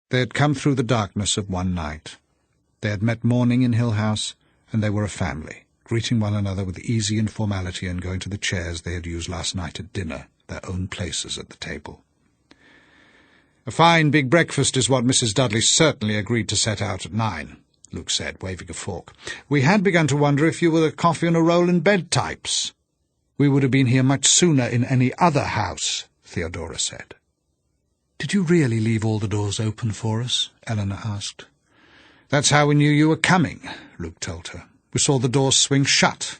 They had come through the darkness of one night. They had met morning in Hill House, and they were a family, greeting one another with easy informality and going to the chairs they had used last night at dinner, their own places at the table. "A fine big breakfast is what Mrs. Dudley certainly agreed to set out at 9, Luke said, waving a fork. "We had begun to wonder if you were the coffee and a roll in bed types." "We would have been here much sooner in any other house," Theodora said. "Did you really leave all the doors open for us?" Eleanor asked. "That's how we knew you were coming," Luke told her. "We saw the doors swing shut."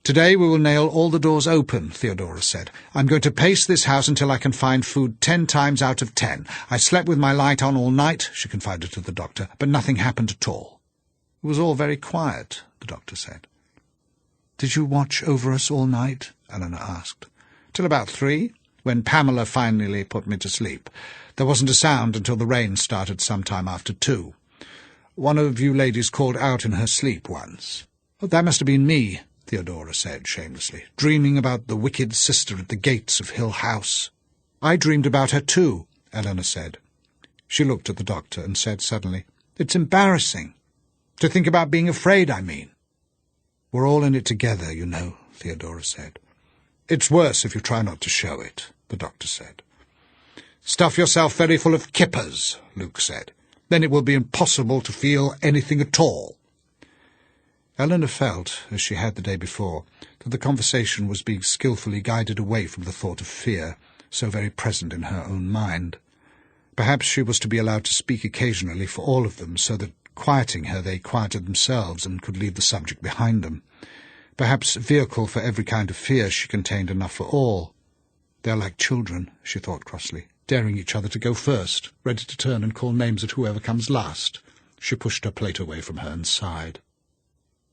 "Today we will nail all the doors open," Theodora said. "I'm going to pace this house until I can find food 10 times out of 10. I slept with my light on all night," she confided to the doctor, "but nothing happened at all." "It was all very quiet," the doctor said. "Did you watch over us all night?" Eleanor asked. "Till about 3, when Pamela finally put me to sleep. There wasn't a sound until the rain started some time after 2. One of you ladies called out in her sleep once." "Oh, that must have been me," Theodora said shamelessly, "dreaming about the wicked sister at the gates of Hill House." "I dreamed about her too," Eleanor said. She looked at the doctor and said suddenly, "It's embarrassing. To think about being afraid, I mean." "We're all in it together, you know," Theodora said. "It's worse if you try not to show it," the doctor said. "Stuff yourself very full of kippers," Luke said. "Then it will be impossible to feel anything at all." Eleanor felt, as she had the day before, that the conversation was being skilfully guided away from the thought of fear, so very present in her own mind. Perhaps she was to be allowed to speak occasionally for all of them, so that, quieting her, they quieted themselves and could leave the subject behind them. Perhaps vehicle for every kind of fear she contained enough for all. "They're like children," she thought crossly, daring each other to go first, ready to turn and call names at whoever comes last. She pushed her plate away from her and sighed.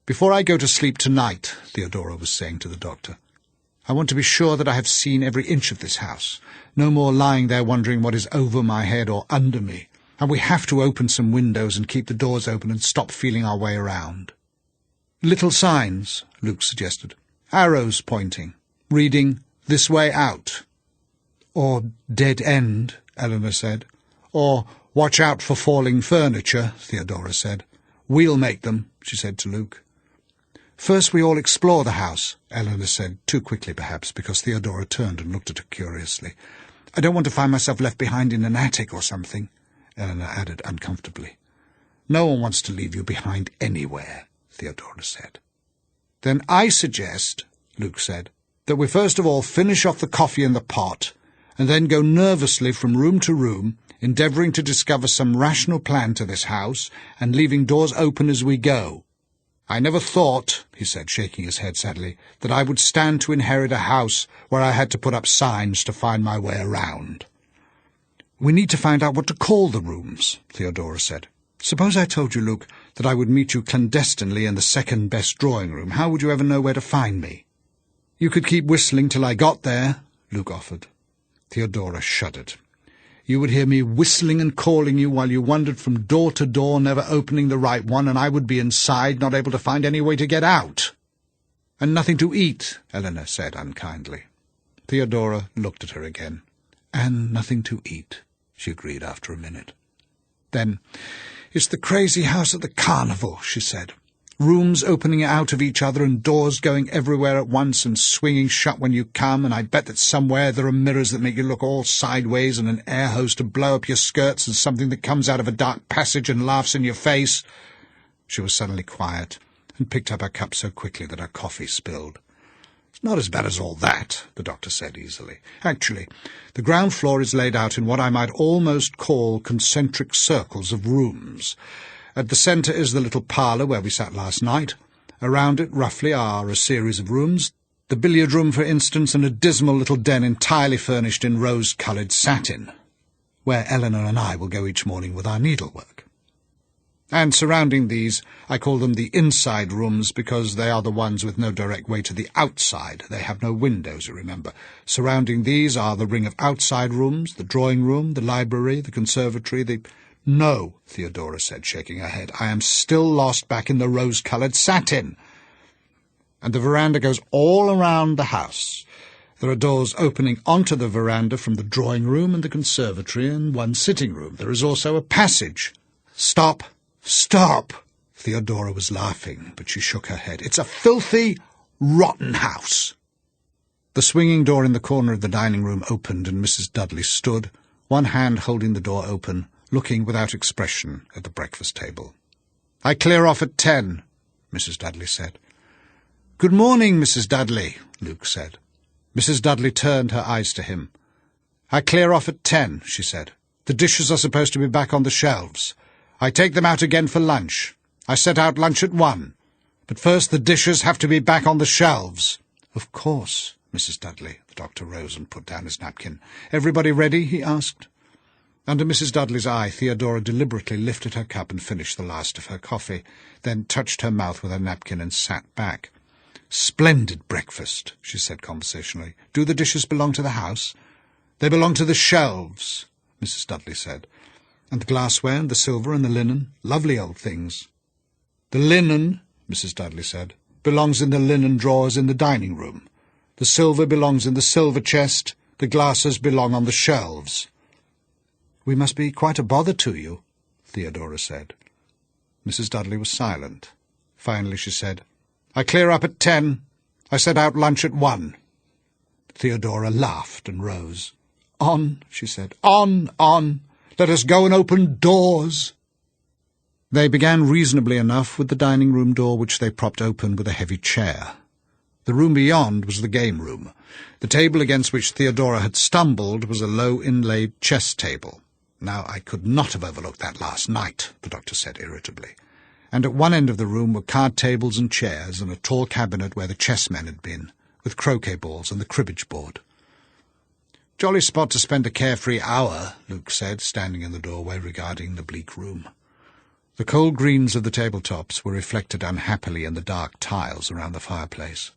"Before I go to sleep tonight," Theodora was saying to the doctor, "I want to be sure that I have seen every inch of this house. No more lying there wondering what is over my head or under me. And we have to open some windows and keep the doors open and stop feeling our way around." "Little signs," Luke suggested. "Arrows pointing. Reading, 'This way out.'" "Or 'dead end,'" Eleanor said. "Or 'watch out for falling furniture,'" Theodora said. "We'll make them," she said to Luke. "First we all explore the house," Eleanor said, too quickly perhaps, because Theodora turned and looked at her curiously. "I don't want to find myself left behind in an attic or something," Eleanor added uncomfortably. "No one wants to leave you behind anywhere," Theodora said. "Then I suggest," Luke said, "that we first of all finish off the coffee in the pot, and then go nervously from room to room, endeavouring to discover some rational plan to this house, and leaving doors open as we go. I never thought," he said, shaking his head sadly, "that I would stand to inherit a house where I had to put up signs to find my way around." "We need to find out what to call the rooms," Theodora said. "Suppose I told you, Luke, that I would meet you clandestinely in the second-best drawing-room. How would you ever know where to find me?" "You could keep whistling till I got there," Luke offered. Theodora shuddered. "You would hear me whistling and calling you while you wandered from door to door, never opening the right one, and I would be inside, not able to find any way to get out." "And nothing to eat," Eleanor said unkindly. Theodora looked at her again. "And nothing to eat," she agreed after a minute. Then, "It's the crazy house at the carnival," she said. "Rooms opening out of each other and doors going everywhere at once and swinging shut when you come, and I bet that somewhere there are mirrors that make you look all sideways and an air hose to blow up your skirts and something that comes out of a dark passage and laughs in your face." She was suddenly quiet and picked up her cup so quickly that her coffee spilled. "It's not as bad as all that," the doctor said easily. "Actually, the ground floor is laid out in what I might almost call concentric circles of rooms. At the centre is the little parlour where we sat last night. Around it, roughly, are a series of rooms, the billiard-room, for instance, and a dismal little den entirely furnished in rose-coloured satin, where Eleanor and I will go each morning with our needlework. And surrounding these, I call them the inside rooms because they are the ones with no direct way to the outside. They have no windows, you remember. Surrounding these are the ring of outside rooms, the drawing-room, the library, the conservatory, the—" "No," Theodora said, shaking her head. "I am still lost back in the rose-coloured satin." "And the veranda goes all around the house. There are doors opening onto the veranda from the drawing-room and the conservatory and one sitting-room. There is also a passage. Stop! Stop! Theodora was laughing, but she shook her head. It's a filthy, rotten house. The swinging door in the corner of the dining-room opened, and Mrs. Dudley stood, one hand holding the door open, looking without expression at the breakfast table. "I clear off at 10, Mrs. Dudley said. "Good morning, Mrs. Dudley," Luke said. Mrs. Dudley turned her eyes to him. "I clear off at 10, she said. "The dishes are supposed to be back on the shelves. I take them out again for lunch. I set out lunch at 1. But first the dishes have to be back on the shelves." "Of course, Mrs. Dudley." The doctor rose and put down his napkin. "Everybody ready?" he asked. Under Mrs. Dudley's eye, Theodora deliberately lifted her cup and finished the last of her coffee, then touched her mouth with her napkin and sat back. "Splendid breakfast," she said conversationally. "Do the dishes belong to the house?" "They belong to the shelves," Mrs. Dudley said. "And the glassware and the silver and the linen? Lovely old things." "The linen," Mrs. Dudley said, "belongs in the linen drawers in the dining-room. The silver belongs in the silver chest. The glasses belong on the shelves." "We must be quite a bother to you," Theodora said. Mrs. Dudley was silent. Finally she said, "I clear up at 10. I set out lunch at 1. Theodora laughed and rose. "On," she said. "On, on. Let us go and open doors." They began reasonably enough with the dining-room door, which they propped open with a heavy chair. The room beyond was the game-room. The table against which Theodora had stumbled was a low inlaid chess table. "Now, I could not have overlooked that last night," the doctor said irritably. And at one end of the room were card tables and chairs, and a tall cabinet where the chessmen had been, with croquet balls and the cribbage board. "Jolly spot to spend a carefree hour," Luke said, standing in the doorway regarding the bleak room. The cold greens of the tabletops were reflected unhappily in the dark tiles around the fireplace.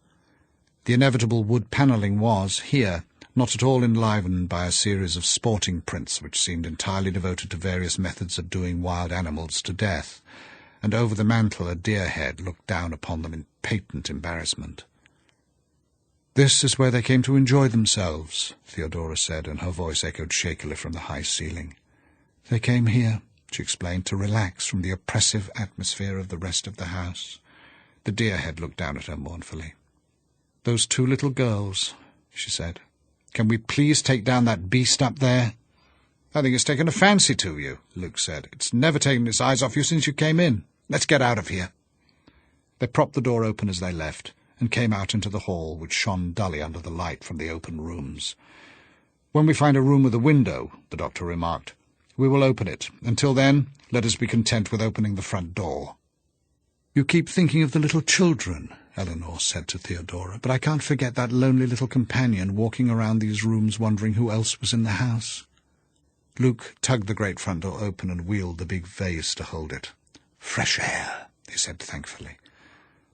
The inevitable wood panelling was, here, not at all enlivened by a series of sporting prints which seemed entirely devoted to various methods of doing wild animals to death, and over the mantel a deer head looked down upon them in patent embarrassment. "This is where they came to enjoy themselves," Theodora said, and her voice echoed shakily from the high ceiling. "They came here," she explained, "to relax from the oppressive atmosphere of the rest of the house." The deer head looked down at her mournfully. "Those 2 little girls," she said. "Can we please take down that beast up there?" "I think it's taken a fancy to you," Luke said. "It's never taken its eyes off you since you came in. Let's get out of here." They propped the door open as they left, and came out into the hall, which shone dully under the light from the open rooms. "When we find a room with a window," the doctor remarked, "we will open it. Until then, let us be content with opening the front door." "You keep thinking of the little children," Eleanor said to Theodora, "but I can't forget that lonely little companion walking around these rooms wondering who else was in the house." Luke tugged the great front door open and wheeled the big vase to hold it. "Fresh air," he said thankfully.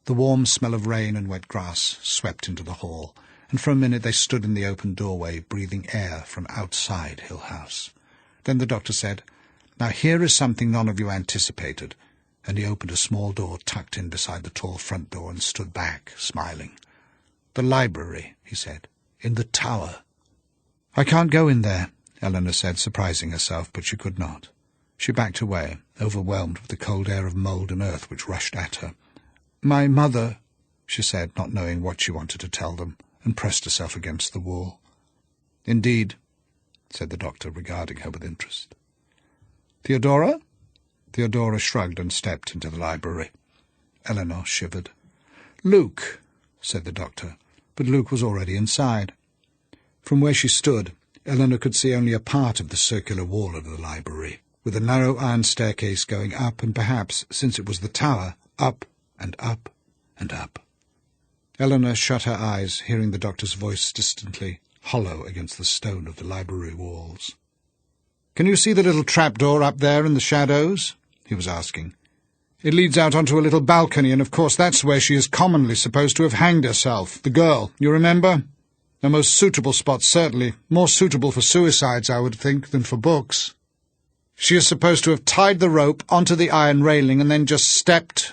The warm smell of rain and wet grass swept into the hall, and for a minute they stood in the open doorway, breathing air from outside Hill House. Then the doctor said, "Now here is something none of you anticipated," and he opened a small door tucked in beside the tall front door and stood back, smiling. "The library," he said, "in the tower." "I can't go in there," Eleanor said, surprising herself, but she could not. She backed away, overwhelmed with the cold air of mould and earth which rushed at her. "My mother," she said, not knowing what she wanted to tell them, and pressed herself against the wall. "Indeed," said the doctor, regarding her with interest. "Theodora?" Theodora shrugged and stepped into the library. Eleanor shivered. "Luke," said the doctor, but Luke was already inside. From where she stood, Eleanor could see only a part of the circular wall of the library, with a narrow iron staircase going up and perhaps, since it was the tower, up and up and up. Eleanor shut her eyes, hearing the doctor's voice distantly, hollow against the stone of the library walls. "Can you see the little trapdoor up there in the shadows?" he was asking. "It leads out onto a little balcony, and of course that's where she is commonly supposed to have hanged herself, the girl, you remember? A most suitable spot, certainly. More suitable for suicides, I would think, than for books. She is supposed to have tied the rope onto the iron railing and then just stepped—"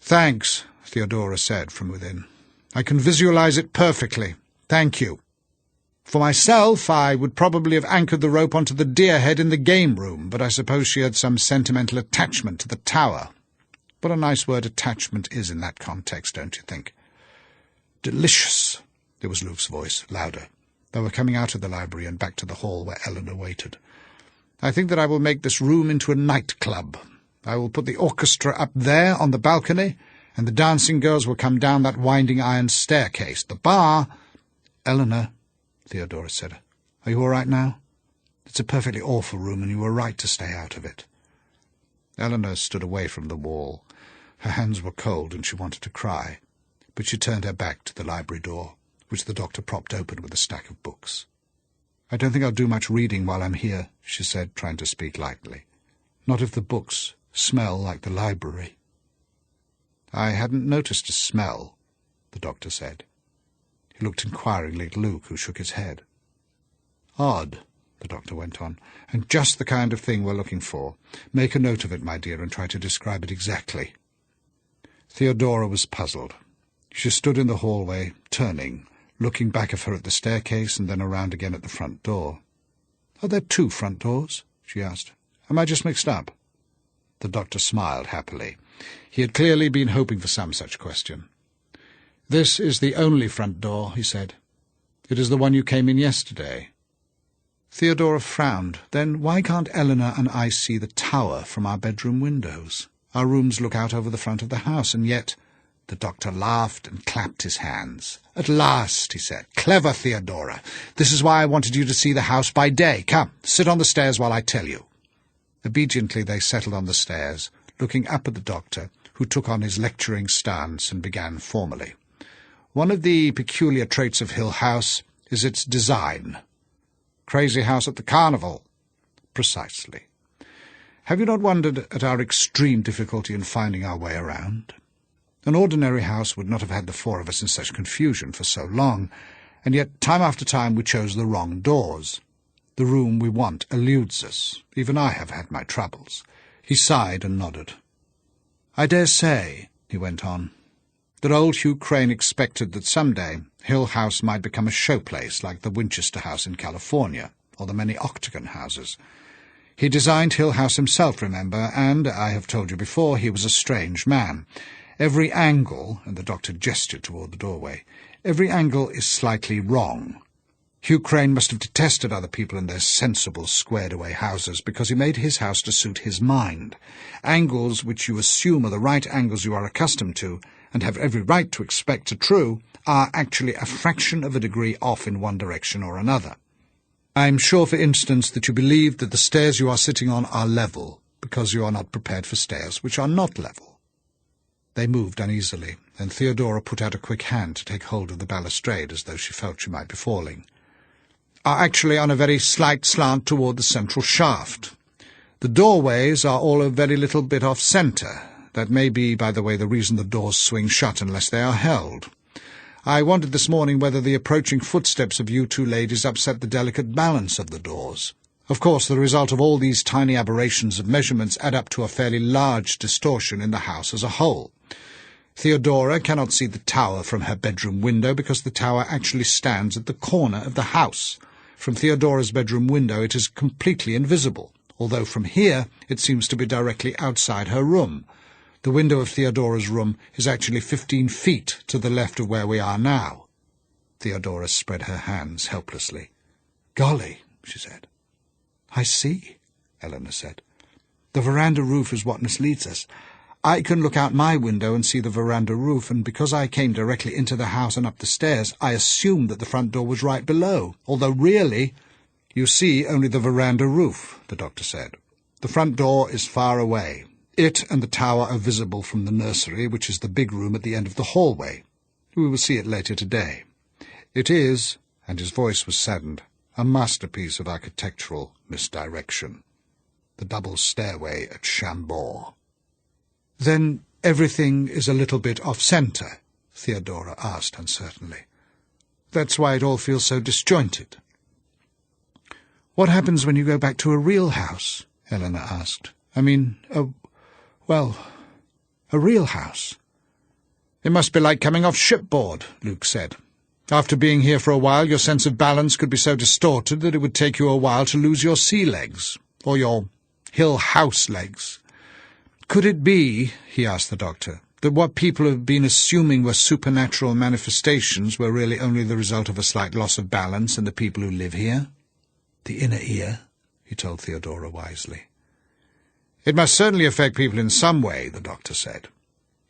"Thanks," Theodora said from within. "I can visualize it perfectly. Thank you." For myself, I would probably have anchored the rope onto the deer head in the game room, but I suppose she had some sentimental attachment to the tower. What a nice word attachment is in that context, don't you think? Delicious, it was Luke's voice, louder. They were coming out of the library and back to the hall where Eleanor waited. I think that I will make this room into a nightclub. I will put the orchestra up there on the balcony, and the dancing girls will come down that winding iron staircase. The bar— Eleanor, Theodora said, are you all right now? It's a perfectly awful room, and you were right to stay out of it. Eleanor stood away from the wall. Her hands were cold, and she wanted to cry, but she turned her back to the library door, which the doctor propped open with a stack of books. I don't think I'll do much reading while I'm here, she said, trying to speak lightly. Not if the books smell like the library. I hadn't noticed a smell, the doctor said. He looked inquiringly at Luke, who shook his head. Odd, the doctor went on, and just the kind of thing we're looking for. Make a note of it, my dear, and try to describe it exactly. Theodora was puzzled. She stood in the hallway, turning, looking back of her at the staircase and then around again at the front door. Are there 2 front doors? She asked. Am I just mixed up? The doctor smiled happily. He had clearly been hoping for some such question. This is the only front door, he said. It is the one you came in yesterday. Theodora frowned. Then why can't Eleanor and I see the tower from our bedroom windows? Our rooms look out over the front of the house, and yet— The doctor laughed and clapped his hands. At last, he said. Clever, Theodora. This is why I wanted you to see the house by day. Come, sit on the stairs while I tell you. Obediently they settled on the stairs, looking up at the doctor, who took on his lecturing stance and began formally. One of the peculiar traits of Hill House is its design. Crazy house at the carnival. Precisely. Have you not wondered at our extreme difficulty in finding our way around? An ordinary house would not have had the 4 of us in such confusion for so long, and yet time after time we chose the wrong doors. The room we want eludes us. Even I have had my troubles. He sighed and nodded. I dare say, he went on, that old Hugh Crane expected that some day Hill House might become a showplace like the Winchester House in California, or the many Octagon houses. He designed Hill House himself, remember, and, I have told you before, he was a strange man. Every angle, and the doctor gestured toward the doorway, every angle is slightly wrong. Hugh Crane must have detested other people in their sensible, squared-away houses, because he made his house to suit his mind. Angles which you assume are the right angles you are accustomed to, and have every right to expect are true, are actually a fraction of a degree off in one direction or another. I am sure, for instance, that you believe that the stairs you are sitting on are level, because you are not prepared for stairs which are not level. They moved uneasily, and Theodora put out a quick hand to take hold of the balustrade as though she felt she might be falling. Are actually on a very slight slant toward the central shaft. The doorways are all a very little bit off-centre. That may be, by the way, the reason the doors swing shut unless they are held. I wondered this morning whether the approaching footsteps of you 2 ladies upset the delicate balance of the doors. Of course, the result of all these tiny aberrations of measurements add up to a fairly large distortion in the house as a whole. Theodora cannot see the tower from her bedroom window because the tower actually stands at the corner of the house. From Theodora's bedroom window it is completely invisible, although from here it seems to be directly outside her room. The window of Theodora's room is actually 15 feet to the left of where we are now. Theodora spread her hands helplessly. Golly, she said. I see, Eleanor said. The veranda roof is what misleads us. I can look out my window and see the veranda roof, and because I came directly into the house and up the stairs, I assumed that the front door was right below, although really you see only the veranda roof, the doctor said. The front door is far away. It and the tower are visible from the nursery, which is the big room at the end of the hallway. We will see it later today. It is, and his voice was saddened, a masterpiece of architectural misdirection. The double stairway at Chambord. Then everything is a little bit off-centre? Theodora asked uncertainly. That's why it all feels so disjointed. What happens when you go back to a real house? Eleanor asked. I mean, a real house. It must be like coming off shipboard, Luke said. After being here for a while, your sense of balance could be so distorted that it would take you a while to lose your sea legs, or your hill house legs. Could it be, he asked the doctor, that what people have been assuming were supernatural manifestations were really only the result of a slight loss of balance in the people who live here? The inner ear, he told Theodora wisely. It must certainly affect people in some way, the doctor said.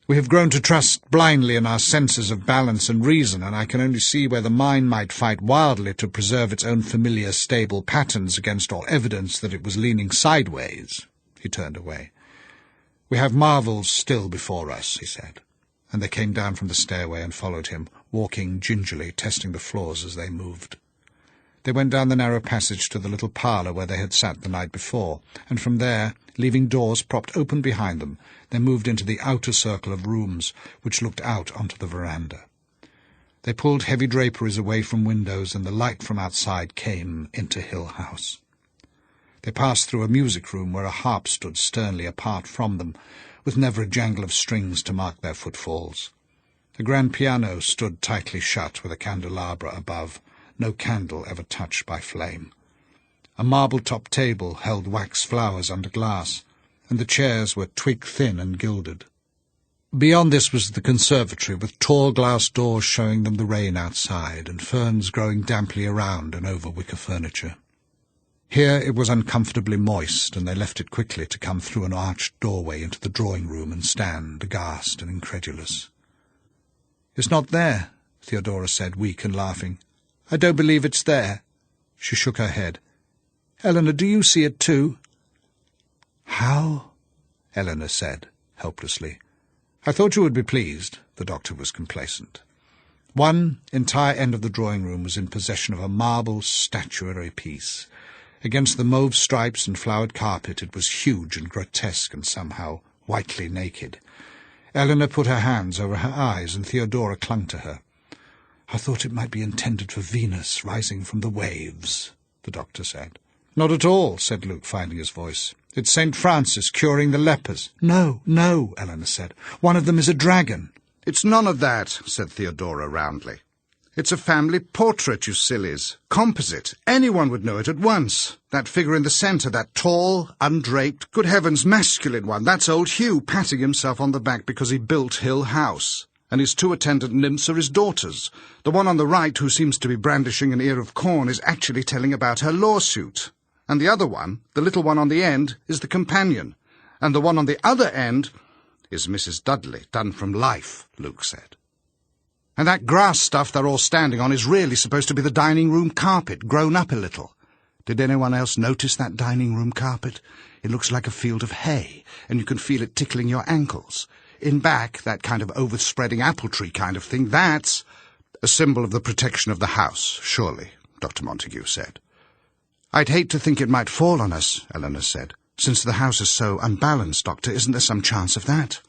We have grown to trust blindly in our senses of balance and reason, and I can only see where the mind might fight wildly to preserve its own familiar stable patterns against all evidence that it was leaning sideways. He turned away. We have marvels still before us, he said, and they came down from the stairway and followed him, walking gingerly, testing the floors as they moved. They went down the narrow passage to the little parlour where they had sat the night before, and from there, leaving doors propped open behind them, they moved into the outer circle of rooms which looked out onto the veranda. They pulled heavy draperies away from windows, and the light from outside came into Hill House. They passed through a music room where a harp stood sternly apart from them, with never a jangle of strings to mark their footfalls. The grand piano stood tightly shut with a candelabra above, no candle ever touched by flame. A marble-topped table held wax flowers under glass, and the chairs were twig-thin and gilded. Beyond this was the conservatory, with tall glass doors showing them the rain outside, and ferns growing damply around and over wicker furniture. Here it was uncomfortably moist, and they left it quickly to come through an arched doorway into the drawing-room and stand, aghast and incredulous. "It's not there," Theodora said, weak and laughing. "I don't believe it's there." She shook her head. "Eleanor, do you see it too?" "How?" Eleanor said, helplessly. "I thought you would be pleased." The doctor was complacent. One entire end of the drawing-room was in possession of a marble statuary piece. Against the mauve stripes and flowered carpet it was huge and grotesque and somehow whitely naked. Eleanor put her hands over her eyes, and Theodora clung to her. "I thought it might be intended for Venus rising from the waves," the doctor said. "Not at all," said Luke, finding his voice. "It's St. Francis curing the lepers." "No, no," Eleanor said. "One of them is a dragon." "It's none of that," said Theodora roundly. "It's a family portrait, you sillies. Composite. Anyone would know it at once. That figure in the centre, that tall, undraped, good heavens, masculine one, that's old Hugh patting himself on the back because he built Hill House. And his two attendant nymphs are his daughters. The one on the right, who seems to be brandishing an ear of corn, is actually telling about her lawsuit. And the other one, the little one on the end, is the companion. And the one on the other end is Mrs. Dudley, done from life," Luke said. "And that grass stuff they're all standing on is really supposed to be the dining-room carpet, grown up a little. Did anyone else notice that dining-room carpet? It looks like a field of hay, and you can feel it tickling your ankles. In back, that kind of overspreading apple tree kind of thing, that's a symbol of the protection of the house, surely," Dr. Montague said. "I'd hate to think it might fall on us," Eleanor said. "Since the house is so unbalanced, Doctor, isn't there some chance of that?"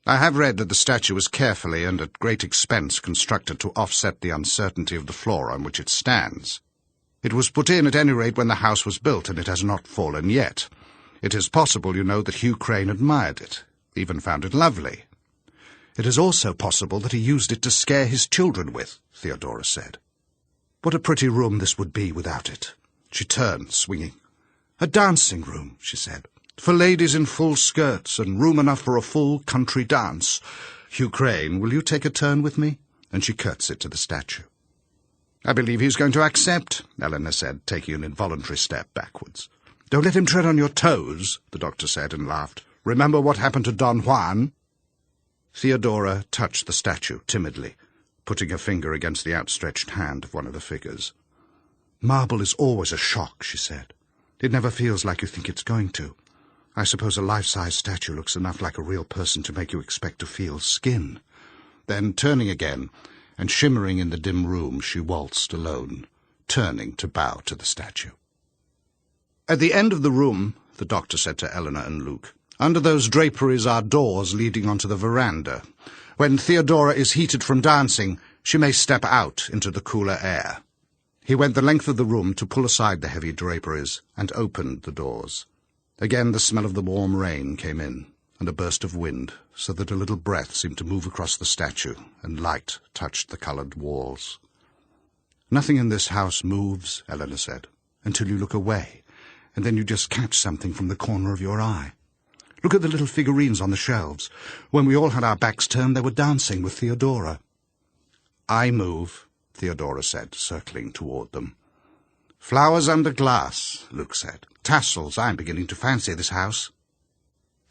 "I have read that the statue was carefully and at great expense constructed to offset the uncertainty of the floor on which it stands. It was put in, at any rate, when the house was built, and it has not fallen yet. It is possible, you know, that Hugh Crane admired it, even found it lovely." "It is also possible that he used it to scare his children with," Theodora said. "What a pretty room this would be without it." She turned, swinging. "A dancing room," she said, "for ladies in full skirts, and room enough for a full country dance. Hugh Crane, will you take a turn with me?" And she curtsied to the statue. "I believe he's going to accept," Eleanor said, taking an involuntary step backwards. "Don't let him tread on your toes," the doctor said, and laughed. "Remember what happened to Don Juan?" Theodora touched the statue timidly, putting her finger against the outstretched hand of one of the figures. "Marble is always a shock," she said. "It never feels like you think it's going to. I suppose a life-size statue looks enough like a real person to make you expect to feel skin." Then, turning again, and shimmering in the dim room, she waltzed alone, turning to bow to the statue. "At the end of the room," the doctor said to Eleanor and Luke, "under those draperies are doors leading onto the veranda. When Theodora is heated from dancing, she may step out into the cooler air." He went the length of the room to pull aside the heavy draperies and opened the doors. Again the smell of the warm rain came in. and a burst of wind, so that a little breath seemed to move across the statue, and light touched the coloured walls. "Nothing in this house moves," Eleanor said, "until you look away, and then you just catch something from the corner of your eye. Look at the little figurines on the shelves. When we all had our backs turned, they were dancing with Theodora." "I move," Theodora said, circling toward them. "Flowers under glass," Luke said. "Tassels. I'm beginning to fancy this house."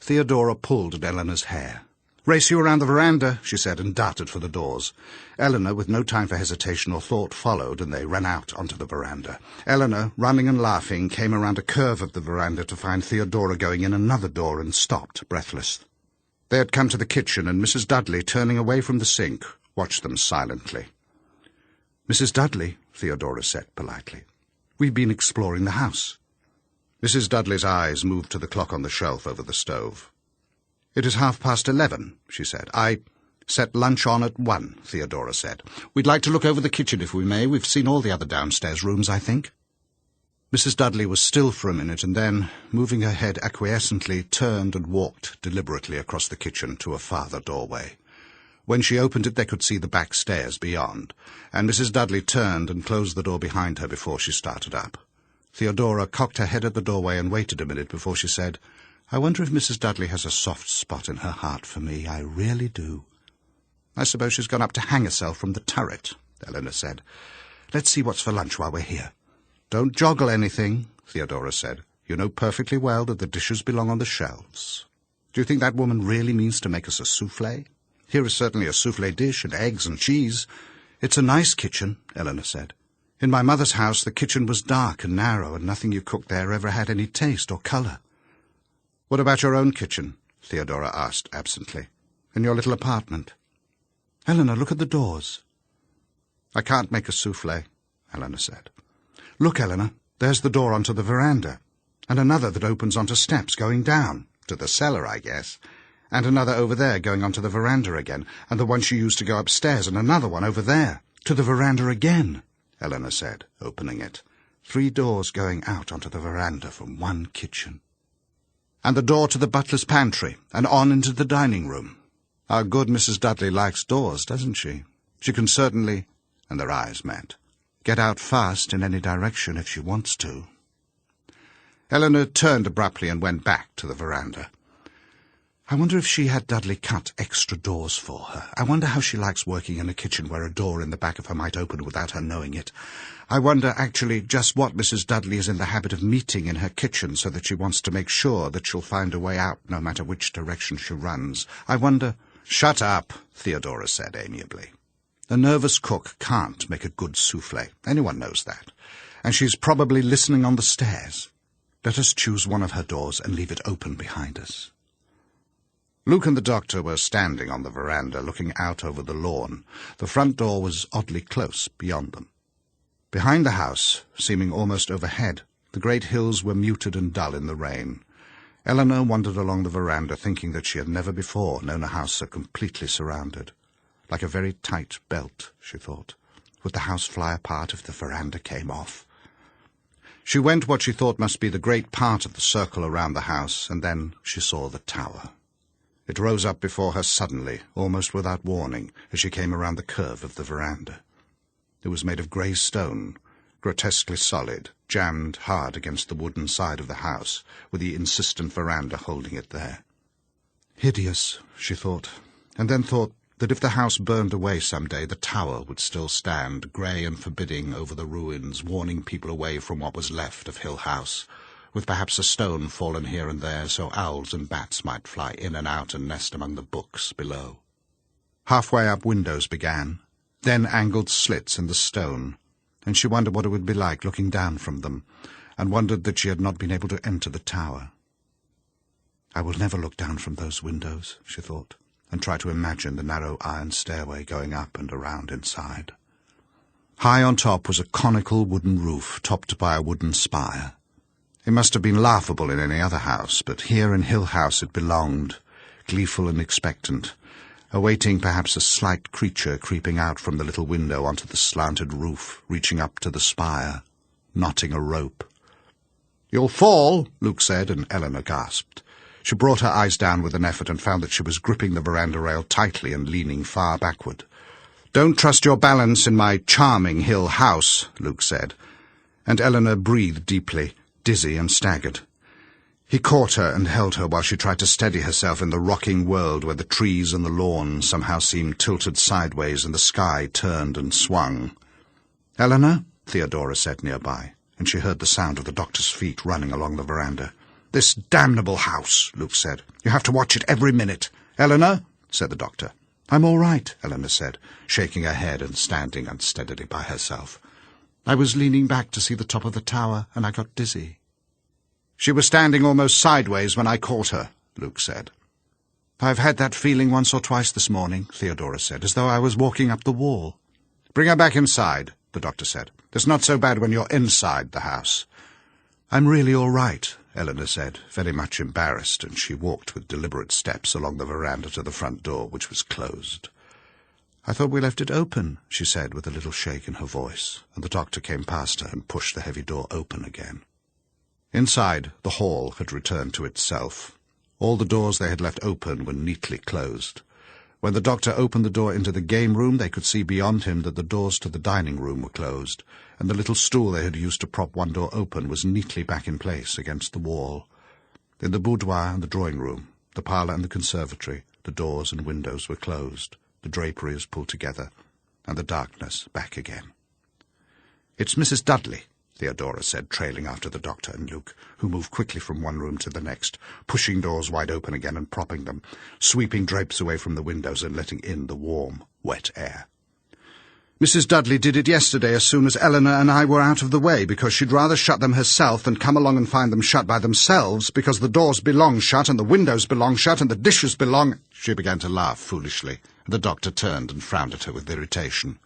Theodora pulled at Eleanor's hair. "Race you around the veranda," she said, and darted for the doors. Eleanor, with no time for hesitation or thought, followed, and they ran out onto the veranda. Eleanor, running and laughing, came around a curve of the veranda to find Theodora going in another door, and stopped, breathless. They had come to the kitchen, and Mrs. Dudley, turning away from the sink, watched them silently. "Mrs. Dudley," Theodora said politely, "we've been exploring the house." Mrs. Dudley's eyes moved to the clock on the shelf over the stove. "It is 11:30, she said. "I set lunch on at 1, Theodora said. "We'd like to look over the kitchen, if we may. We've seen all the other downstairs rooms, I think." Mrs. Dudley was still for a minute, and then, moving her head acquiescently, turned and walked deliberately across the kitchen to a farther doorway. When she opened it, they could see the back stairs beyond, and Mrs. Dudley turned and closed the door behind her before she started up. Theodora cocked her head at the doorway and waited a minute before she said, "I wonder if Mrs. Dudley has a soft spot in her heart for me. I really do." "I suppose she's gone up to hang herself from the turret," Eleanor said. "Let's see what's for lunch while we're here." "Don't joggle anything," Theodora said. "You know perfectly well that the dishes belong on the shelves. Do you think that woman really means to make us a soufflé? Here is certainly a soufflé dish and eggs and cheese." "It's a nice kitchen," Eleanor said. "In my mother's house the kitchen was dark and narrow, and nothing you cooked there ever had any taste or colour." "What about your own kitchen?" Theodora asked absently. "In your little apartment?" "Eleanor, look at the doors." "I can't make a soufflé," Eleanor said. "Look, Eleanor, there's the door onto the veranda, and another that opens onto steps going down, to the cellar, I guess, and another over there going onto the veranda again, and the one she used to go upstairs, and another one over there, to the veranda again," Eleanor said, opening it. 3 doors going out onto the veranda from one kitchen. "And the door to the butler's pantry, and on into the dining room. Our good Mrs. Dudley likes doors, doesn't she? She can certainly," and their eyes met, "get out fast in any direction if she wants to." Eleanor turned abruptly and went back to the veranda. "I wonder if she had Dudley cut extra doors for her. I wonder how she likes working in a kitchen where a door in the back of her might open without her knowing it. I wonder, actually, just what Mrs. Dudley is in the habit of meeting in her kitchen, so that she wants to make sure that she'll find a way out no matter which direction she runs. I wonder—" "Shut up," Theodora said amiably. "A nervous cook can't make a good soufflé. Anyone knows that. And she's probably listening on the stairs. Let us choose one of her doors and leave it open behind us." Luke and the doctor were standing on the veranda, looking out over the lawn. The front door was oddly close beyond them. Behind the house, seeming almost overhead, the great hills were muted and dull in the rain. Eleanor wandered along the veranda, thinking that she had never before known a house so completely surrounded. Like a very tight belt, she thought. Would the house fly apart if the veranda came off? She went what she thought must be the great part of the circle around the house, and then she saw the tower. It rose up before her suddenly, almost without warning, as she came around the curve of the veranda. It was made of grey stone, grotesquely solid, jammed hard against the wooden side of the house, with the insistent veranda holding it there. Hideous, she thought, and then thought that if the house burned away some day, the tower would still stand, grey and forbidding over the ruins, warning people away from what was left of Hill House, with perhaps a stone fallen here and there so owls and bats might fly in and out and nest among the books below. Halfway up windows began, then angled slits in the stone, and she wondered what it would be like looking down from them, and wondered that she had not been able to enter the tower. "I will never look down from those windows," she thought, and tried to imagine the narrow iron stairway going up and around inside. High on top was a conical wooden roof topped by a wooden spire. It must have been laughable in any other house, but here in Hill House it belonged, gleeful and expectant, awaiting perhaps a slight creature creeping out from the little window onto the slanted roof, reaching up to the spire, knotting a rope. "You'll fall," Luke said, and Eleanor gasped. She brought her eyes down with an effort and found that she was gripping the veranda rail tightly and leaning far backward. "Don't trust your balance in my charming hill house," Luke said, and Eleanor breathed deeply, dizzy and staggered. He caught her and held her while she tried to steady herself in the rocking world where the trees and the lawn somehow seemed tilted sideways and the sky turned and swung. "Eleanor?" Theodora said nearby, and she heard the sound of the doctor's feet running along the veranda. "This damnable house," Luke said. "You have to watch it every minute." "Eleanor?" said the doctor. "I'm all right," Eleanor said, shaking her head and standing unsteadily by herself. "I was leaning back to see the top of the tower, and I got dizzy." "She was standing almost sideways when I caught her," Luke said. "I've had that feeling once or twice this morning," Theodora said, "as though I was walking up the wall." "Bring her back inside," the doctor said. "It's not so bad when you're inside the house." "I'm really all right," Eleanor said, very much embarrassed, and she walked with deliberate steps along the veranda to the front door, which was closed. "I thought we left it open," she said with a little shake in her voice, and the doctor came past her and pushed the heavy door open again. Inside, the hall had returned to itself. All the doors they had left open were neatly closed. When the doctor opened the door into the game room, they could see beyond him that the doors to the dining room were closed, and the little stool they had used to prop one door open was neatly back in place against the wall. In the boudoir and the drawing-room, the parlor and the conservatory, the doors and windows were closed, the draperies pulled together, and the darkness back again. "It's Mrs. Dudley," Theodora said, trailing after the doctor and Luke, who moved quickly from one room to the next, pushing doors wide open again and propping them, sweeping drapes away from the windows and letting in the warm, wet air. "Mrs. Dudley did it yesterday as soon as Eleanor and I were out of the way, because she'd rather shut them herself than come along and find them shut by themselves, because the doors belong shut and the windows belong shut and the dishes belong—" She began to laugh foolishly, and the doctor turned and frowned at her with irritation.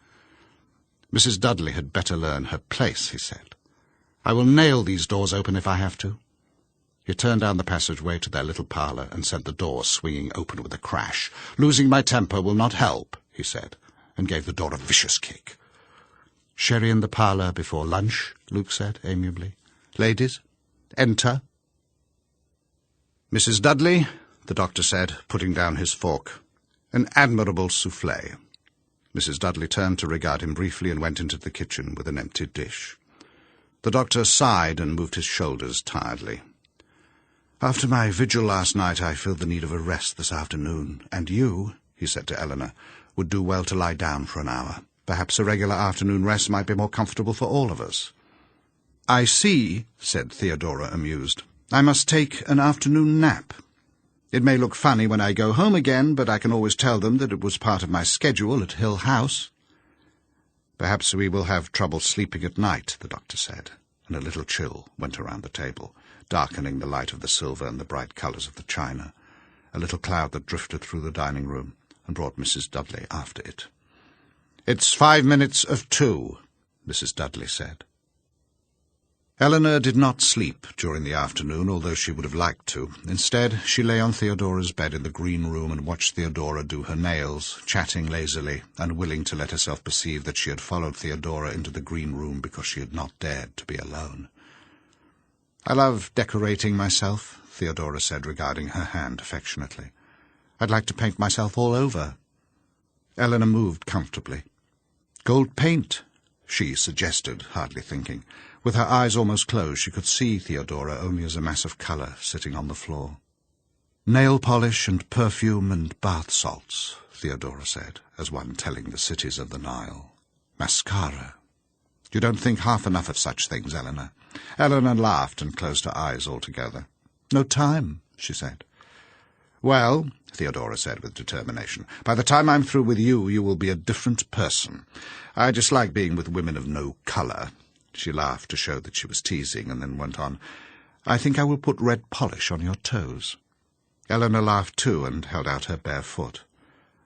"Mrs. Dudley had better learn her place," he said. "I will nail these doors open if I have to." He turned down the passageway to their little parlour and sent the door swinging open with a crash. "Losing my temper will not help," he said, and gave the door a vicious kick. "Sherry in the parlour before lunch," Luke said amiably. "Ladies, enter." "Mrs. Dudley," the doctor said, putting down his fork. "An admirable soufflé." Mrs. Dudley turned to regard him briefly and went into the kitchen with an empty dish. The doctor sighed and moved his shoulders tiredly. "After my vigil last night, I feel the need of a rest this afternoon, and you," he said to Eleanor, "would do well to lie down for an hour. Perhaps a regular afternoon rest might be more comfortable for all of us." "I see," said Theodora, amused. "I must take an afternoon nap. It may look funny when I go home again, but I can always tell them that it was part of my schedule at Hill House." "Perhaps we will have trouble sleeping at night," the doctor said, and a little chill went around the table, darkening the light of the silver and the bright colours of the china, a little cloud that drifted through the dining room and brought Mrs. Dudley after it. "It's 5 minutes of 2, Mrs. Dudley said. Eleanor did not sleep during the afternoon, although she would have liked to. Instead, she lay on Theodora's bed in the green room and watched Theodora do her nails, chatting lazily, unwilling to let herself perceive that she had followed Theodora into the green room because she had not dared to be alone. "I love decorating myself," Theodora said, regarding her hand affectionately. "I'd like to paint myself all over." Eleanor moved comfortably. "Gold paint," she suggested, hardly thinking. With her eyes almost closed, she could see Theodora only as a mass of colour sitting on the floor. "Nail polish and perfume and bath salts," Theodora said, as one telling the cities of the Nile. "Mascara. You don't think half enough of such things, Eleanor." Eleanor laughed and closed her eyes altogether. "No time," she said. "Well," Theodora said with determination, "by the time I'm through with you, you will be a different person. I dislike being with women of no colour." She laughed to show that she was teasing, and then went on, "I think I will put red polish on your toes." Eleanor laughed too, and held out her bare foot.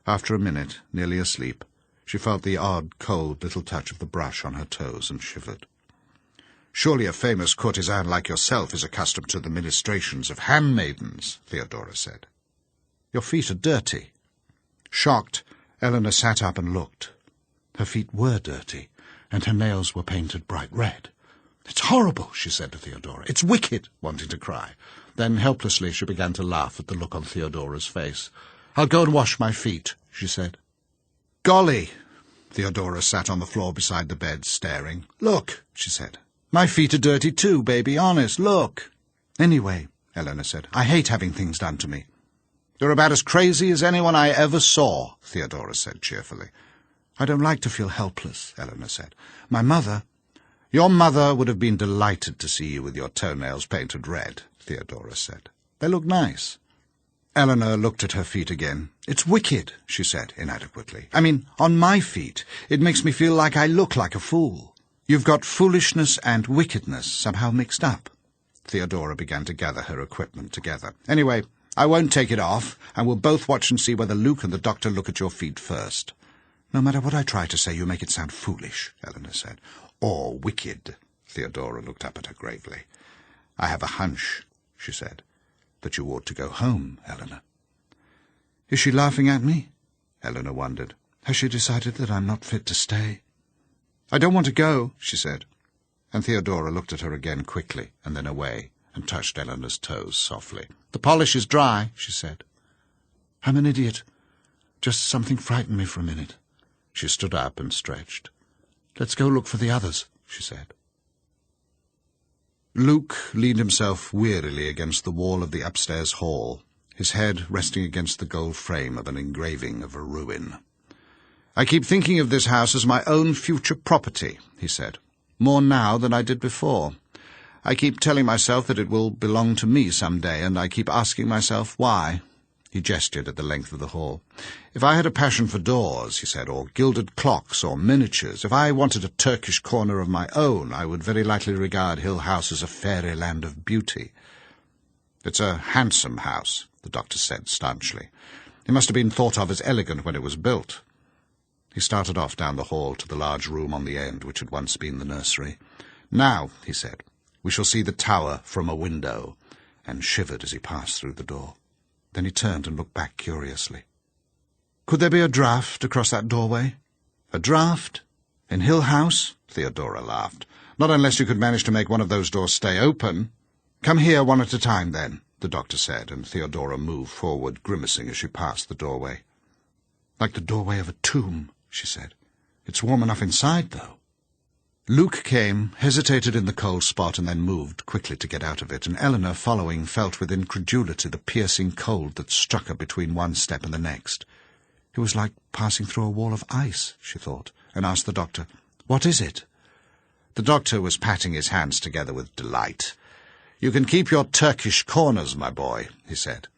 After a minute, nearly asleep, she felt the odd, cold little touch of the brush on her toes and shivered. "Surely a famous courtesan like yourself is accustomed to the ministrations of handmaidens," Theodora said. "Your feet are dirty." Shocked, Eleanor sat up and looked. Her feet were dirty, and her nails were painted bright red. "It's horrible," she said to Theodora. "It's wicked," wanting to cry. Then, helplessly, she began to laugh at the look on Theodora's face. "I'll go and wash my feet," she said. "Golly!" Theodora sat on the floor beside the bed, staring. "Look," she said. "My feet are dirty too, baby, honest, look." "Anyway," Eleanor said, "I hate having things done to me." "You're about as crazy as anyone I ever saw," Theodora said cheerfully. "I don't like to feel helpless," Eleanor said. "My mother—" "Your mother would have been delighted to see you with your toenails painted red," Theodora said. "They look nice." Eleanor looked at her feet again. "It's wicked," she said inadequately. "I mean, on my feet. It makes me feel like I look like a fool. You've got foolishness and wickedness somehow mixed up." Theodora began to gather her equipment together. "Anyway, I won't take it off, and we'll both watch and see whether Luke and the doctor look at your feet first." "No matter what I try to say, you make it sound foolish," Eleanor said. "Or wicked." Theodora looked up at her gravely. "I have a hunch," she said, "that you ought to go home, Eleanor." "Is she laughing at me?" Eleanor wondered. "Has she decided that I'm not fit to stay?" "I don't want to go," she said. And Theodora looked at her again quickly, and then away, and touched Eleanor's toes softly. "The polish is dry," she said. "I'm an idiot. Just something frightened me for a minute." She stood up and stretched. "Let's go look for the others," she said. Luke leaned himself wearily against the wall of the upstairs hall, his head resting against the gold frame of an engraving of a ruin. "I keep thinking of this house as my own future property," he said, "more now than I did before. I keep telling myself that it will belong to me some day, and I keep asking myself why." He gestured at the length of the hall. "If I had a passion for doors," he said, "or gilded clocks or miniatures, if I wanted a Turkish corner of my own, I would very likely regard Hill House as a fairyland of beauty." "It's a handsome house," the doctor said stanchly. "It must have been thought of as elegant when it was built." He started off down the hall to the large room on the end which had once been the nursery. "Now," he said, "we shall see the tower from a window," and shivered as he passed through the door. Then he turned and looked back curiously. "Could there be a draught across that doorway?" "A draught? In Hill House?" Theodora laughed. "Not unless you could manage to make one of those doors stay open." "Come here one at a time, then," the doctor said, and Theodora moved forward, grimacing as she passed the doorway. "Like the doorway of a tomb," she said. "It's warm enough inside, though." Luke came, hesitated in the cold spot, and then moved quickly to get out of it, and Eleanor, following, felt with incredulity the piercing cold that struck her between one step and the next. It was like passing through a wall of ice, she thought, and asked the doctor, "What is it?" The doctor was patting his hands together with delight. "You can keep your Turkish corners, my boy," he said.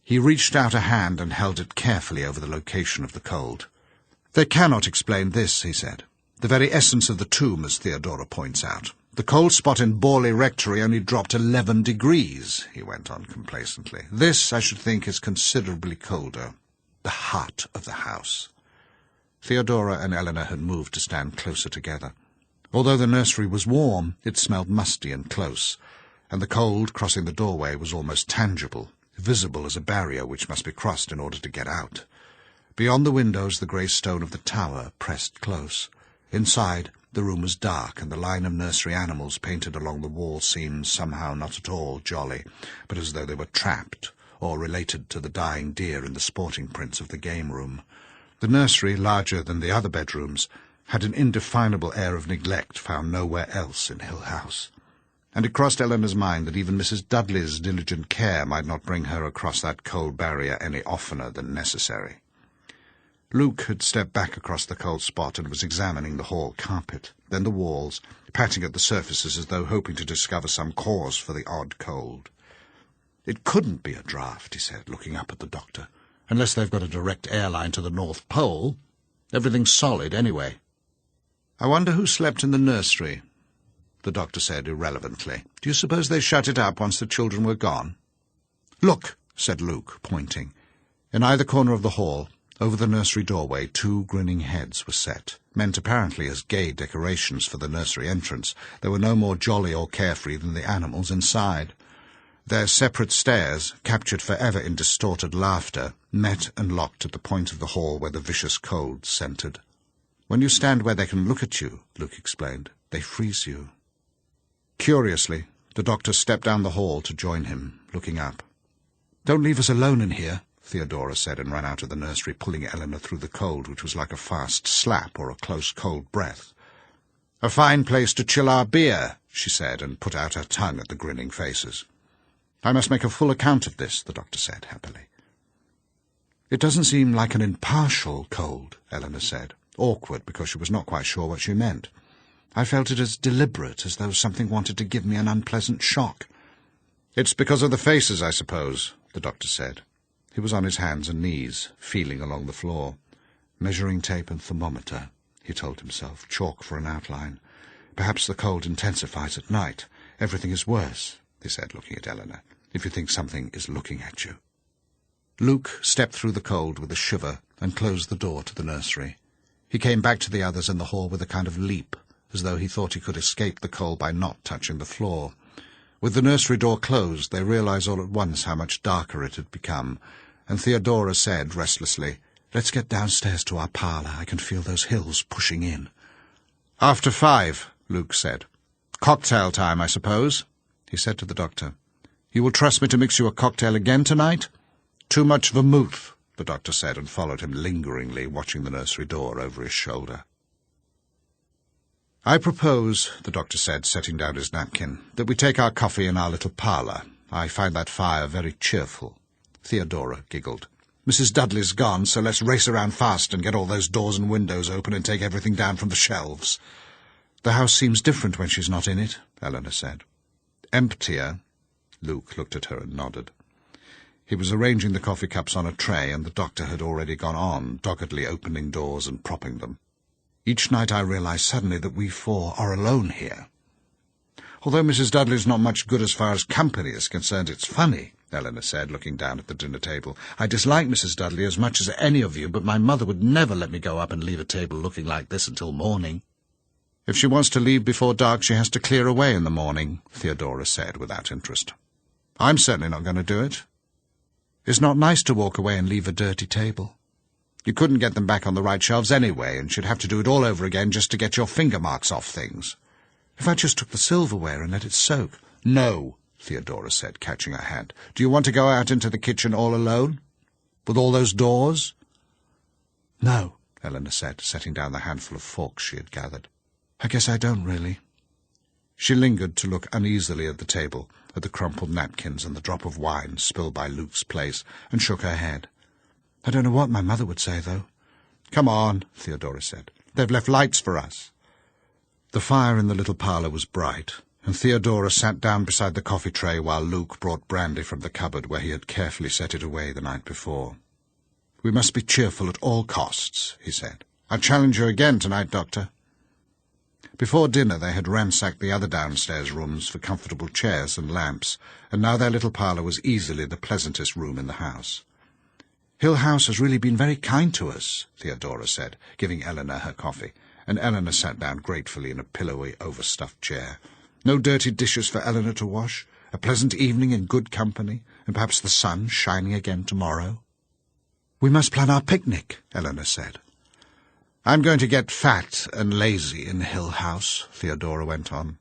He reached out a hand and held it carefully over the location of the cold. "They cannot explain this," he said. "The very essence of the tomb, as Theodora points out. The cold spot in Borley Rectory only dropped 11 degrees, he went on complacently. "This, I should think, is considerably colder. The heart of the house." Theodora and Eleanor had moved to stand closer together. Although the nursery was warm, it smelled musty and close, and the cold crossing the doorway was almost tangible, visible as a barrier which must be crossed in order to get out. Beyond the windows the grey stone of the tower pressed close. Inside, the room was dark, and the line of nursery animals painted along the wall seemed somehow not at all jolly, but as though they were trapped, or related to the dying deer in the sporting prints of the game room. The nursery, larger than the other bedrooms, had an indefinable air of neglect found nowhere else in Hill House. And it crossed Eleanor's mind that even Mrs. Dudley's diligent care might not bring her across that cold barrier any oftener than necessary. Luke had stepped back across the cold spot and was examining the hall carpet, then the walls, patting at the surfaces as though hoping to discover some cause for the odd cold. "It couldn't be a draught," he said, looking up at the doctor, "unless they've got a direct air line to the North Pole. Everything's solid, anyway." "I wonder who slept in the nursery," the doctor said irrelevantly. "Do you suppose they shut it up once the children were gone?" "Look," said Luke, pointing. In either corner of the hall, over the nursery doorway, 2 grinning heads were set, meant apparently as gay decorations for the nursery entrance. They were no more jolly or carefree than the animals inside. Their separate stares, captured forever in distorted laughter, met and locked at the point of the hall where the vicious cold centred. "When you stand where they can look at you," Luke explained, "they freeze you." Curiously, the doctor stepped down the hall to join him, looking up. "Don't leave us alone in here," Theodora said, and ran out of the nursery, pulling Eleanor through the cold, which was like a fast slap or a close cold breath. "A fine place to chill our beer," she said, and put out her tongue at the grinning faces. "I must make a full account of this," the doctor said, happily. "It doesn't seem like an impartial cold," Eleanor said, awkward because she was not quite sure what she meant. "I felt it as deliberate, as though something wanted to give me an unpleasant shock." "It's because of the faces, I suppose," the doctor said. He was on his hands and knees, feeling along the floor. "Measuring tape and thermometer," he told himself, "chalk for an outline. Perhaps the cold intensifies at night. Everything is worse," he said, looking at Eleanor, "if you think something is looking at you." Luke stepped through the cold with a shiver and closed the door to the nursery. He came back to the others in the hall with a kind of leap, as though he thought he could escape the cold by not touching the floor. With the nursery door closed, they realized all at once how much darker it had become, and Theodora said restlessly, "Let's get downstairs to our parlor. I can feel those hills pushing in." "After 5, Luke said. "Cocktail time, I suppose," he said to the doctor. "You will trust me to mix you a cocktail again tonight?" "Too much vermouth," the doctor said, and followed him lingeringly, watching the nursery door over his shoulder. "I propose," the doctor said, setting down his napkin, "that we take our coffee in our little parlour. I find that fire very cheerful." Theodora giggled. "Mrs. Dudley's gone, so let's race around fast and get all those doors and windows open and take everything down from the shelves." "The house seems different when she's not in it," Eleanor said. "Emptier." Luke looked at her and nodded. He was arranging the coffee cups on a tray, and the doctor had already gone on, doggedly opening doors and propping them. "Each night I realise suddenly that we 4 are alone here." "Although Mrs. Dudley's not much good as far as company is concerned, it's funny," Eleanor said, looking down at the dinner table. "I dislike Mrs. Dudley as much as any of you, but my mother would never let me go up and leave a table looking like this until morning." "If she wants to leave before dark, she has to clear away in the morning," Theodora said, without interest. "I'm certainly not going to do it." "It's not nice to walk away and leave a dirty table." "You couldn't get them back on the right shelves anyway, and should have to do it all over again just to get your finger marks off things." "If I just took the silverware and let it soak—" "No," Theodora said, catching her hand. "Do you want to go out into the kitchen all alone? With all those doors?" "No," Eleanor said, setting down the handful of forks she had gathered. "I guess I don't really." She lingered to look uneasily at the table, at the crumpled napkins and the drop of wine spilled by Luke's place, and shook her head. "I don't know what my mother would say, though." "Come on," Theodora said. "They've left lights for us." The fire in the little parlour was bright, and Theodora sat down beside the coffee tray while Luke brought brandy from the cupboard where he had carefully set it away the night before. "We must be cheerful at all costs," he said. "I challenge you again tonight, Doctor." Before dinner they had ransacked the other downstairs rooms for comfortable chairs and lamps, and now their little parlour was easily the pleasantest room in the house. "Hill House has really been very kind to us," Theodora said, giving Eleanor her coffee, and Eleanor sat down gratefully in a pillowy, overstuffed chair. No dirty dishes for Eleanor to wash, a pleasant evening in good company, and perhaps the sun shining again tomorrow. "We must plan our picnic," Eleanor said. "I'm going to get fat and lazy in Hill House," Theodora went on.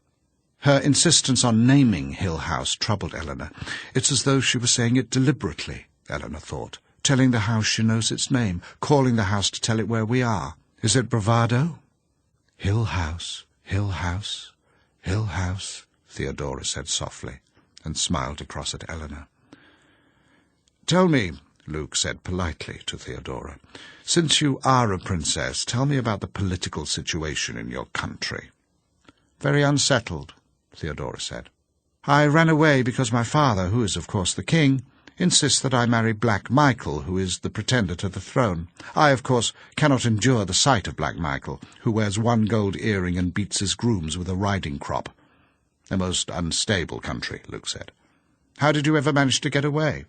Her insistence on naming Hill House troubled Eleanor. It's as though she was saying it deliberately, Eleanor thought, telling the house she knows its name, calling the house to tell it where we are. Is it bravado? "Hill House, Hill House, Hill House," Theodora said softly, and smiled across at Eleanor. "Tell me," Luke said politely to Theodora, "since you are a princess, tell me about the political situation in your country." "Very unsettled," Theodora said. "I ran away because my father, who is of course the king, insists that I marry Black Michael, who is the pretender to the throne. I, of course, cannot endure the sight of Black Michael, who wears one gold earring and beats his grooms with a riding crop." "A most unstable country," Luke said. "How did you ever manage to get away?"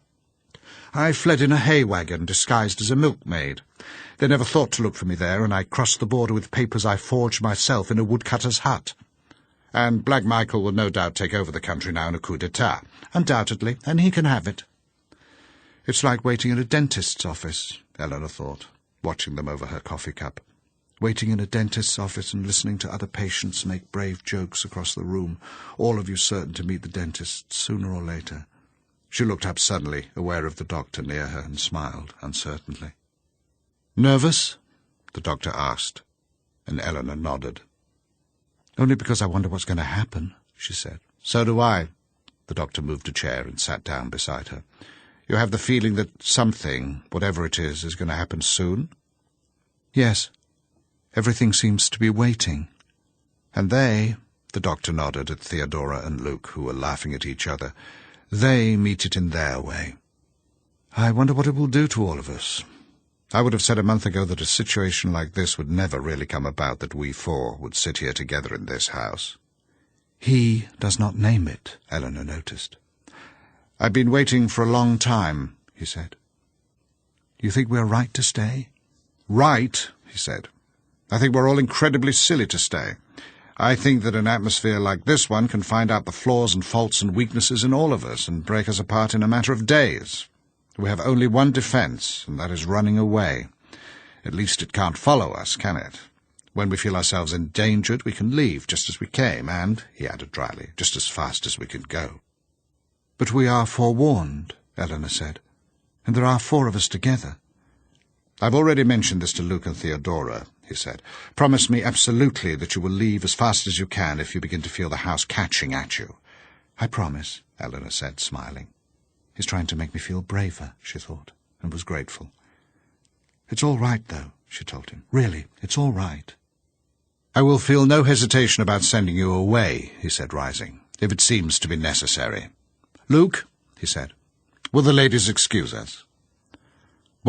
"I fled in a hay wagon, disguised as a milkmaid. They never thought to look for me there, and I crossed the border with papers I forged myself in a woodcutter's hut." "And Black Michael will no doubt take over the country now in a coup d'etat." "Undoubtedly, and he can have it." "It's like waiting in a dentist's office," Eleanor thought, watching them over her coffee cup. waiting in a dentist's office and listening to other patients make brave jokes across the room, all of you certain to meet the dentist sooner or later. She looked up suddenly, aware of the doctor near her, and smiled uncertainly. "Nervous?" the doctor asked, and Eleanor nodded. "Only because I wonder what's going to happen," she said. "So do I." The doctor moved a chair and sat down beside her. "You have the feeling that something, whatever it is going to happen soon?" "Yes. Everything seems to be waiting." "And they," the doctor nodded at Theodora and Luke, who were laughing at each other, "they meet it in their way. I wonder what it will do to all of us. I would have said a month ago that a situation like this would never really come about, that we four would sit here together in this house." "He does not name it," Eleanor noticed. "I've been waiting for a long time," he said. "You think we're right to stay?" "Right," he said. "I think we're all incredibly silly to stay. I think that an atmosphere like this one can find out the flaws and faults and weaknesses in all of us and break us apart in a matter of days. We have only one defence, and that is running away. At least it can't follow us, can it? When we feel ourselves endangered, we can leave just as we came, and," he added dryly, "just as fast as we can go." "But we are forewarned," Eleanor said, "and there are 4 of us together." "I've already mentioned this to Luke and Theodora," he said. "Promise me absolutely that you will leave as fast as you can if you begin to feel the house catching at you." "I promise," Eleanor said, smiling. "He's trying to make me feel braver," she thought, and was grateful. "It's all right, though," she told him. "Really, it's all right." "I will feel no hesitation about sending you away," he said, rising, "if it seems to be necessary. Luke," he said, "will the ladies excuse us?"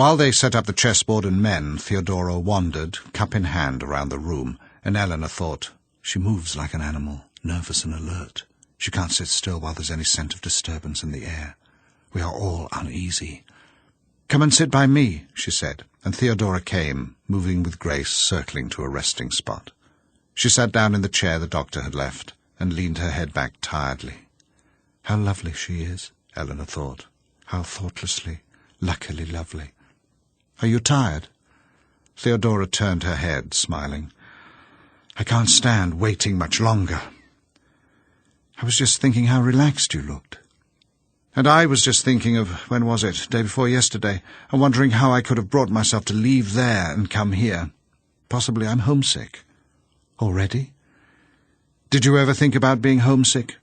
While they set up the chessboard and men, Theodora wandered, cup in hand, around the room, and Eleanor thought, "She moves like an animal, nervous and alert. She can't sit still while there's any scent of disturbance in the air. We are all uneasy." "Come and sit by me," she said, and Theodora came, moving with grace, circling to a resting spot. She sat down in the chair the doctor had left, and leaned her head back tiredly. "How lovely she is," Eleanor thought. "How thoughtlessly, luckily lovely. Are you tired?" Theodora turned her head, smiling. "I can't stand waiting much longer." "I was just thinking how relaxed you looked." "And I was just thinking of, when was it, day before yesterday, and wondering how I could have brought myself to leave there and come here. Possibly I'm homesick." "Already?" "Did you ever think about being homesick?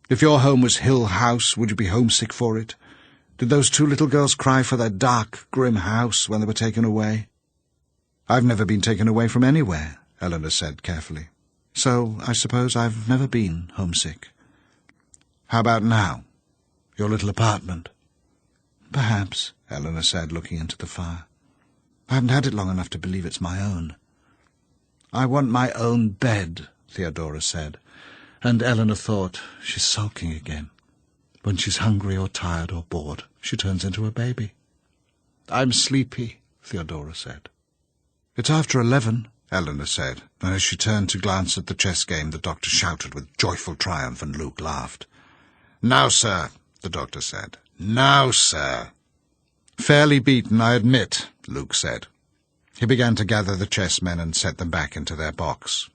If your home was Hill House, would you be homesick for it? Did those 2 little girls cry for their dark, grim house when they were taken away?" "I've never been taken away from anywhere," Eleanor said carefully. "So I suppose I've never been homesick." "How about now? Your little apartment?" "Perhaps," Eleanor said, looking into the fire. "I haven't had it long enough to believe it's my own." "I want my own bed," Theodora said, and Eleanor thought, "She's sulking again. When she's hungry or tired or bored, she turns into a baby." "I'm sleepy," Theodora said. "It's after 11, Eleanor said, and as she turned to glance at the chess game, the doctor shouted with joyful triumph, and Luke laughed. "Now, sir," the doctor said. "Now, sir." "Fairly beaten, I admit," Luke said. He began to gather the chessmen and set them back into their box.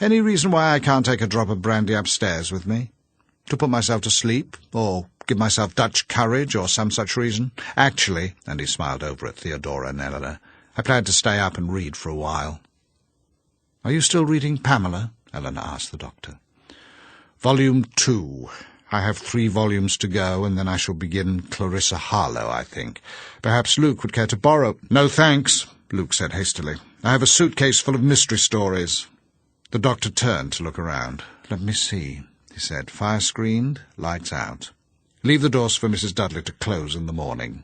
"Any reason why I can't take a drop of brandy upstairs with me? To put myself to sleep, or give myself Dutch courage, or some such reason? Actually," and he smiled over at Theodora and Eleanor, "I plan to stay up and read for a while." "Are you still reading Pamela?" Eleanor asked the doctor. "Volume 2. I have 3 volumes to go, and then I shall begin Clarissa Harlowe, I think. Perhaps Luke would care to borrow—" "No, thanks," Luke said hastily. "I have a suitcase full of mystery stories." The doctor turned to look around. "Let me see," he said. "Fire screened, lights out. Leave the doors for Mrs. Dudley to close in the morning."